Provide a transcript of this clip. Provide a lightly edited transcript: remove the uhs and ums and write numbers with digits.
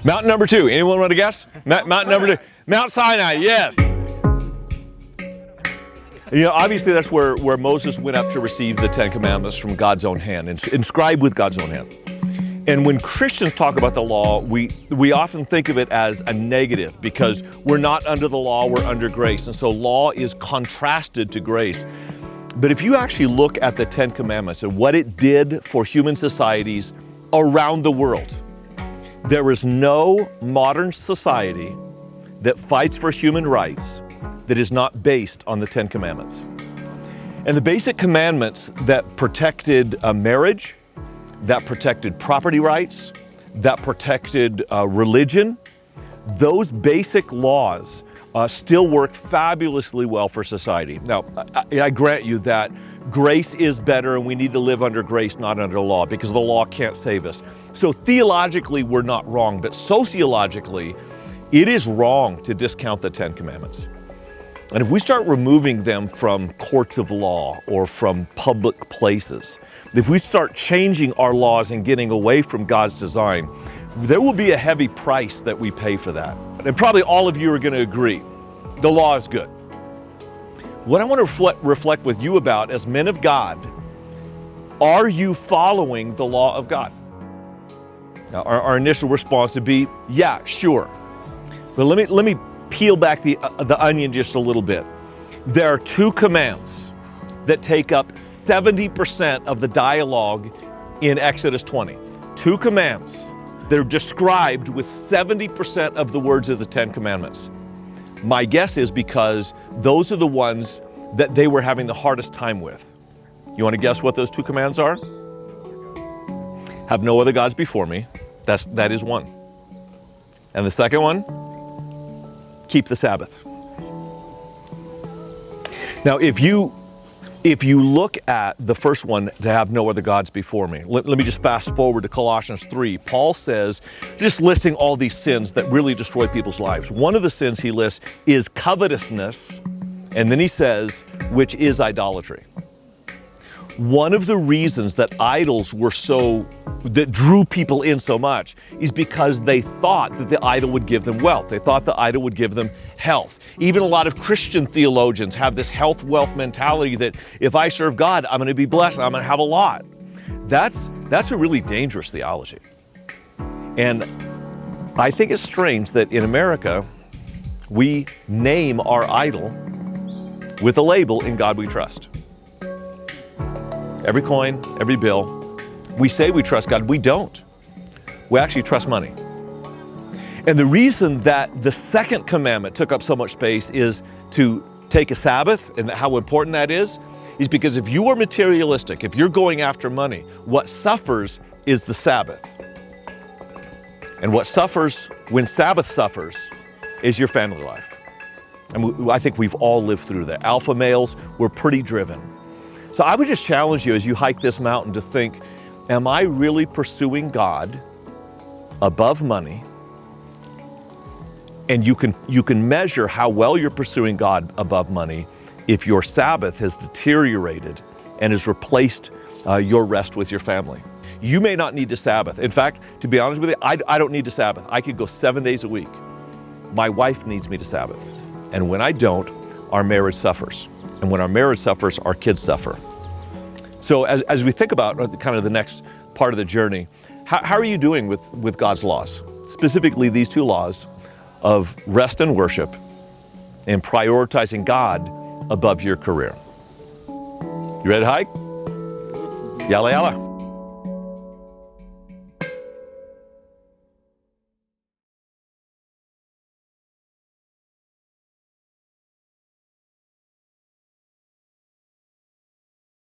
Mountain number 2. Anyone want to guess? Mountain number 2. Mount Sinai, yes. Obviously that's where Moses went up to receive the Ten Commandments from God's own hand, inscribed with God's own hand. And when Christians talk about the law, we often think of it as a negative because we're not under the law, we're under grace. And so law is contrasted to grace. But if you actually look at the Ten Commandments and what it did for human societies around the world, there is no modern society that fights for human rights that is not based on the Ten Commandments. And the basic commandments that protected marriage, that protected property rights, that protected religion, those basic laws still work fabulously well for society. Now, I grant you that grace is better and we need to live under grace, not under law, because the law can't save us. So theologically, we're not wrong, but sociologically, it is wrong to discount the Ten Commandments. And if we start removing them from courts of law or from public places, if we start changing our laws and getting away from God's design, there will be a heavy price that we pay for that. And probably all of you are going to agree, the law is good. What I want to reflect with you about as men of God, are you following the law of God? Now, our initial response would be, yeah, sure. But let me peel back the onion just a little bit. There are 2 commands that take up 70% of the dialogue in Exodus 20. 2 commands that are described with 70% of the words of the Ten Commandments. My guess is because those are the ones that they were having the hardest time with. You want to guess what those 2 commands are? Have no other gods before me. That is one. And the second one? Keep the Sabbath. Now, if you look at the first one, to have no other gods before me, let me just fast forward to Colossians 3. Paul says, just listing all these sins that really destroy people's lives. One of the sins he lists is covetousness, and then he says, which is idolatry. One of the reasons that idols that drew people in so much is because they thought that the idol would give them wealth. They thought the idol would give them health. Even a lot of Christian theologians have this health wealth mentality that if I serve God, I'm going to be blessed, I'm going to have a lot. That's a really dangerous theology. And I think it's strange that in America, we name our idol with a label, "In God We Trust." Every coin, every bill, we say we trust God, we don't. We actually trust money. And the reason that the second commandment took up so much space is to take a Sabbath, and how important that is because if you are materialistic, if you're going after money, what suffers is the Sabbath. And what suffers when Sabbath suffers is your family life. And I think we've all lived through that. Alpha males, we're pretty driven. So I would just challenge you as you hike this mountain to think, am I really pursuing God above money? And you can measure how well you're pursuing God above money if your Sabbath has deteriorated and has replaced your rest with your family. You may not need to Sabbath. In fact, to be honest with you, I don't need to Sabbath. I could go 7 days a week. My wife needs me to Sabbath. And when I don't, our marriage suffers. And when our marriage suffers, our kids suffer. So as we think about kind of the next part of the journey, how are you doing with God's laws? Specifically these 2 laws of rest and worship and prioritizing God above your career. You ready to hike? Yalla yalla.